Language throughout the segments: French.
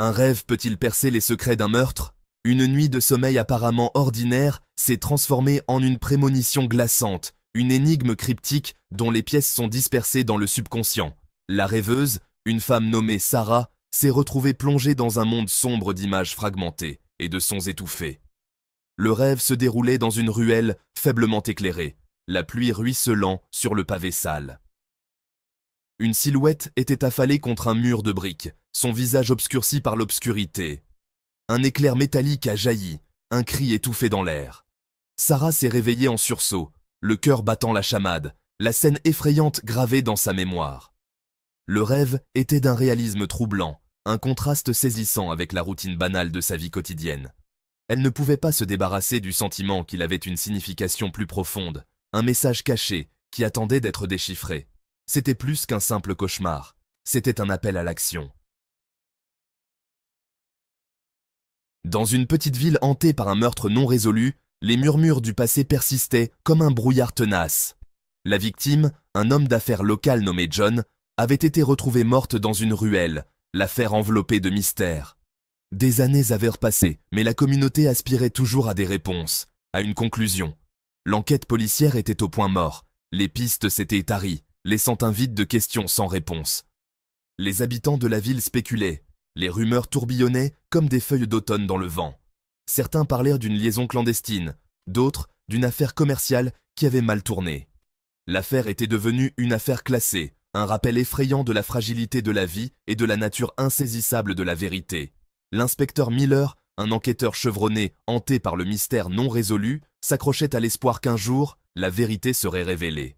Un rêve peut-il percer les secrets d'un meurtre? Une nuit de sommeil apparemment ordinaire s'est transformée en une prémonition glaçante, une énigme cryptique dont les pièces sont dispersées dans le subconscient. La rêveuse, une femme nommée Sarah, s'est retrouvée plongée dans un monde sombre d'images fragmentées et de sons étouffés. Le rêve se déroulait dans une ruelle faiblement éclairée, la pluie ruisselant sur le pavé sale. Une silhouette était affalée contre un mur de briques, son visage obscurci par l'obscurité. Un éclair métallique a jailli, un cri étouffé dans l'air. Sarah s'est réveillée en sursaut, le cœur battant la chamade, la scène effrayante gravée dans sa mémoire. Le rêve était d'un réalisme troublant, un contraste saisissant avec la routine banale de sa vie quotidienne. Elle ne pouvait pas se débarrasser du sentiment qu'il avait une signification plus profonde, un message caché qui attendait d'être déchiffré. C'était plus qu'un simple cauchemar, c'était un appel à l'action. Dans une petite ville hantée par un meurtre non résolu, les murmures du passé persistaient comme un brouillard tenace. La victime, un homme d'affaires local nommé John, avait été retrouvée morte dans une ruelle, l'affaire enveloppée de mystère. Des années avaient repassé, mais la communauté aspirait toujours à des réponses, à une conclusion. L'enquête policière était au point mort, les pistes s'étaient taries, laissant un vide de questions sans réponse. Les habitants de la ville spéculaient, les rumeurs tourbillonnaient comme des feuilles d'automne dans le vent. Certains parlèrent d'une liaison clandestine, d'autres d'une affaire commerciale qui avait mal tourné. L'affaire était devenue une affaire classée, un rappel effrayant de la fragilité de la vie et de la nature insaisissable de la vérité. L'inspecteur Miller, un enquêteur chevronné, hanté par le mystère non résolu, s'accrochait à l'espoir qu'un jour, la vérité serait révélée.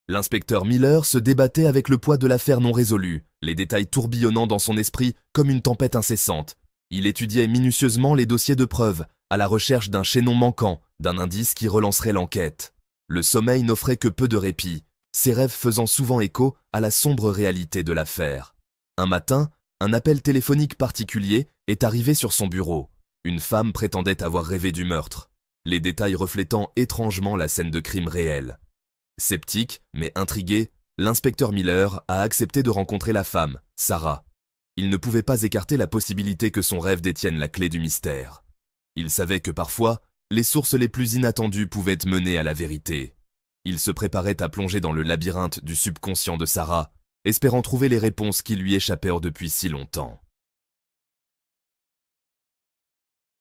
L'inspecteur Miller se débattait avec le poids de l'affaire non résolue, les détails tourbillonnant dans son esprit comme une tempête incessante. Il étudiait minutieusement les dossiers de preuves, à la recherche d'un chaînon manquant, d'un indice qui relancerait l'enquête. Le sommeil n'offrait que peu de répit, ses rêves faisant souvent écho à la sombre réalité de l'affaire. Un matin, un appel téléphonique particulier est arrivé sur son bureau. Une femme prétendait avoir rêvé du meurtre, les détails reflétant étrangement la scène de crime réelle. Sceptique, mais intrigué, l'inspecteur Miller a accepté de rencontrer la femme, Sarah. Il ne pouvait pas écarter la possibilité que son rêve détienne la clé du mystère. Il savait que parfois, les sources les plus inattendues pouvaient mener à la vérité. Il se préparait à plonger dans le labyrinthe du subconscient de Sarah, espérant trouver les réponses qui lui échappèrent depuis si longtemps.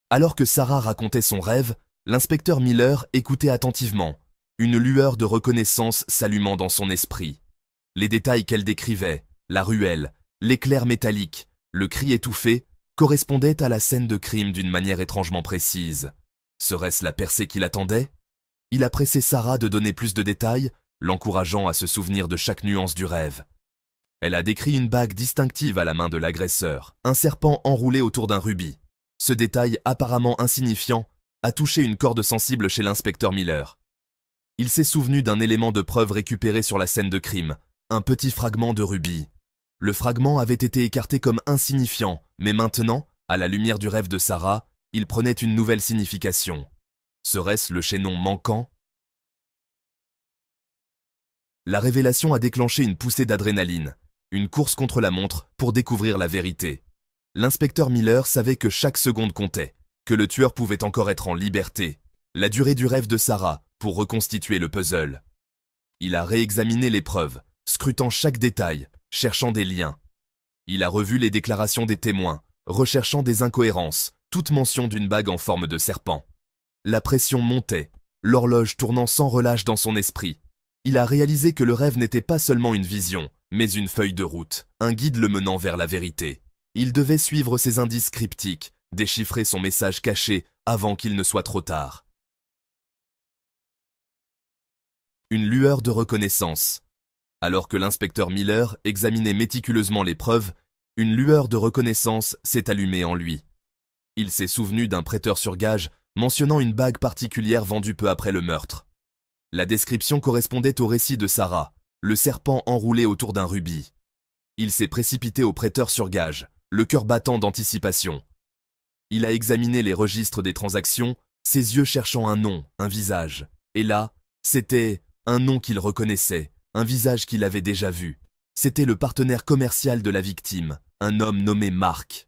Alors que Sarah racontait son rêve, l'inspecteur Miller écoutait attentivement, une lueur de reconnaissance s'allumant dans son esprit. Les détails qu'elle décrivait, la ruelle, l'éclair métallique, le cri étouffé, correspondaient à la scène de crime d'une manière étrangement précise. Serait-ce la percée qu'il attendait? Il a pressé Sarah de donner plus de détails, l'encourageant à se souvenir de chaque nuance du rêve. Elle a décrit une bague distinctive à la main de l'agresseur, un serpent enroulé autour d'un rubis. Ce détail apparemment insignifiant a touché une corde sensible chez l'inspecteur Miller. Il s'est souvenu d'un élément de preuve récupéré sur la scène de crime, un petit fragment de rubis. Le fragment avait été écarté comme insignifiant, mais maintenant, à la lumière du rêve de Sarah, il prenait une nouvelle signification. Serait-ce le chaînon manquant? La révélation a déclenché une poussée d'adrénaline, une course contre la montre pour découvrir la vérité. L'inspecteur Miller savait que chaque seconde comptait, que le tueur pouvait encore être en liberté. La durée du rêve de Sarah pour reconstituer le puzzle. Il a réexaminé les preuves, scrutant chaque détail, cherchant des liens. Il a revu les déclarations des témoins, recherchant des incohérences, toute mention d'une bague en forme de serpent. La pression montait, l'horloge tournant sans relâche dans son esprit. Il a réalisé que le rêve n'était pas seulement une vision, mais une feuille de route, un guide le menant vers la vérité. Il devait suivre ses indices cryptiques, déchiffrer son message caché avant qu'il ne soit trop tard. Une lueur de reconnaissance. Alors que l'inspecteur Miller examinait méticuleusement les preuves, une lueur de reconnaissance s'est allumée en lui. Il s'est souvenu d'un prêteur sur gage mentionnant une bague particulière vendue peu après le meurtre. La description correspondait au récit de Sarah, le serpent enroulé autour d'un rubis. Il s'est précipité au prêteur sur gage, le cœur battant d'anticipation. Il a examiné les registres des transactions, ses yeux cherchant un nom, un visage. Et là, C'était un nom qu'il reconnaissait, un visage qu'il avait déjà vu. C'était le partenaire commercial de la victime, un homme nommé Mark.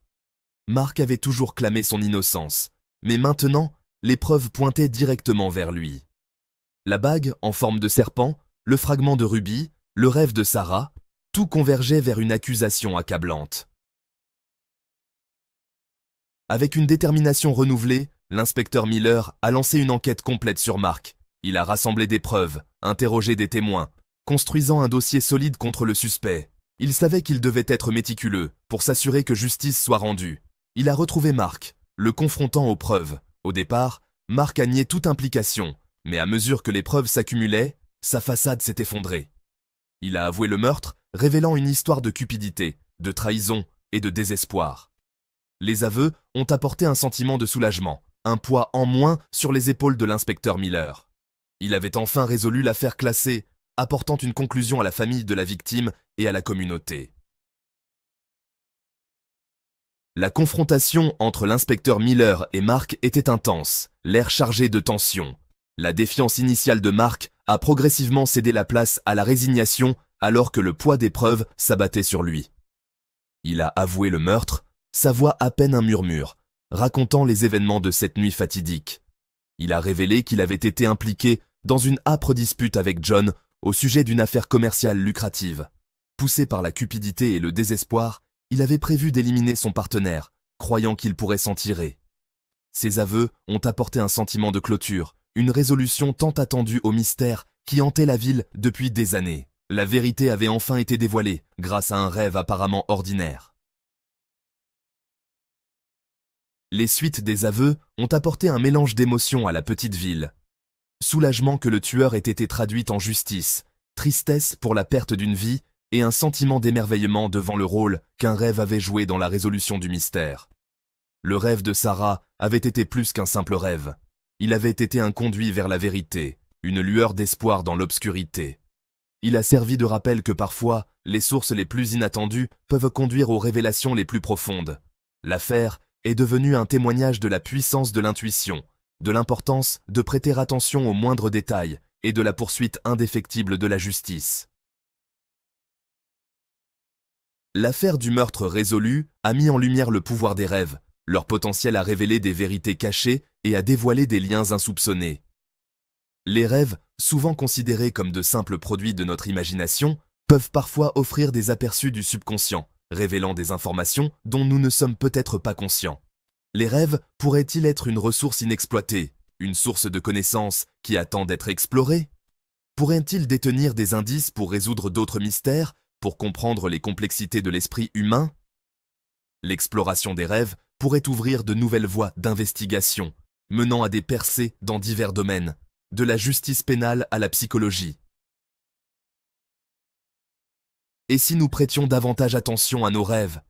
Mark avait toujours clamé son innocence, mais maintenant, les preuves pointaient directement vers lui. La bague en forme de serpent, le fragment de rubis, le rêve de Sarah, tout convergeait vers une accusation accablante. Avec une détermination renouvelée, l'inspecteur Miller a lancé une enquête complète sur Mark. Il a rassemblé des preuves, interrogé des témoins, construisant un dossier solide contre le suspect. Il savait qu'il devait être méticuleux pour s'assurer que justice soit rendue. Il a retrouvé Mark, le confrontant aux preuves. Au départ, Mark a nié toute implication, mais à mesure que les preuves s'accumulaient, sa façade s'est effondrée. Il a avoué le meurtre, révélant une histoire de cupidité, de trahison et de désespoir. Les aveux ont apporté un sentiment de soulagement, un poids en moins sur les épaules de l'inspecteur Miller. Il avait enfin résolu l'affaire classée, apportant une conclusion à la famille de la victime et à la communauté. La confrontation entre l'inspecteur Miller et Mark était intense, l'air chargé de tension. La défiance initiale de Mark a progressivement cédé la place à la résignation alors que le poids des preuves s'abattait sur lui. Il a avoué le meurtre, sa voix à peine un murmure, racontant les événements de cette nuit fatidique. Il a révélé qu'il avait été impliqué dans une âpre dispute avec John au sujet d'une affaire commerciale lucrative. Poussé par la cupidité et le désespoir, il avait prévu d'éliminer son partenaire, croyant qu'il pourrait s'en tirer. Ses aveux ont apporté un sentiment de clôture, une résolution tant attendue au mystère qui hantait la ville depuis des années. La vérité avait enfin été dévoilée, grâce à un rêve apparemment ordinaire. Les suites des aveux ont apporté un mélange d'émotions à la petite ville. Soulagement que le tueur ait été traduit en justice, tristesse pour la perte d'une vie et un sentiment d'émerveillement devant le rôle qu'un rêve avait joué dans la résolution du mystère. Le rêve de Sarah avait été plus qu'un simple rêve. Il avait été un conduit vers la vérité, une lueur d'espoir dans l'obscurité. Il a servi de rappel que parfois, les sources les plus inattendues peuvent conduire aux révélations les plus profondes. L'affaire est devenue un témoignage de la puissance de l'intuition, de l'importance de prêter attention aux moindres détails et de la poursuite indéfectible de la justice. L'affaire du meurtre résolu a mis en lumière le pouvoir des rêves, leur potentiel à révéler des vérités cachées et à dévoiler des liens insoupçonnés. Les rêves, souvent considérés comme de simples produits de notre imagination, peuvent parfois offrir des aperçus du subconscient, révélant des informations dont nous ne sommes peut-être pas conscients. Les rêves pourraient-ils être une ressource inexploitée, une source de connaissances qui attend d'être explorée? Pourraient-ils détenir des indices pour résoudre d'autres mystères, pour comprendre les complexités de l'esprit humain? L'exploration des rêves pourrait ouvrir de nouvelles voies d'investigation, menant à des percées dans divers domaines, de la justice pénale à la psychologie. Et si nous prêtions davantage attention à nos rêves?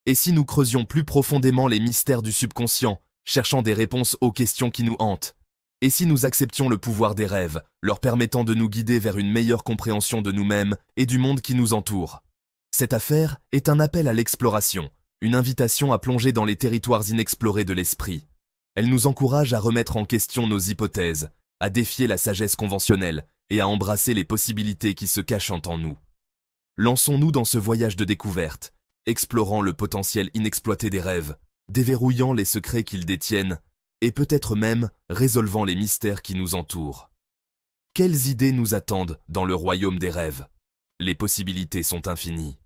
Et si nous creusions plus profondément les mystères du subconscient, cherchant des réponses aux questions qui nous hantent? Et si nous acceptions le pouvoir des rêves, leur permettant de nous guider vers une meilleure compréhension de nous-mêmes et du monde qui nous entoure? Cette affaire est un appel à l'exploration, une invitation à plonger dans les territoires inexplorés de l'esprit. Elle nous encourage à remettre en question nos hypothèses, à défier la sagesse conventionnelle et à embrasser les possibilités qui se cachent en nous. Lançons-nous dans ce voyage de découverte, explorant le potentiel inexploité des rêves, déverrouillant les secrets qu'ils détiennent, et peut-être même résolvant les mystères qui nous entourent. Quelles idées nous attendent dans le royaume des rêves? Les possibilités sont infinies.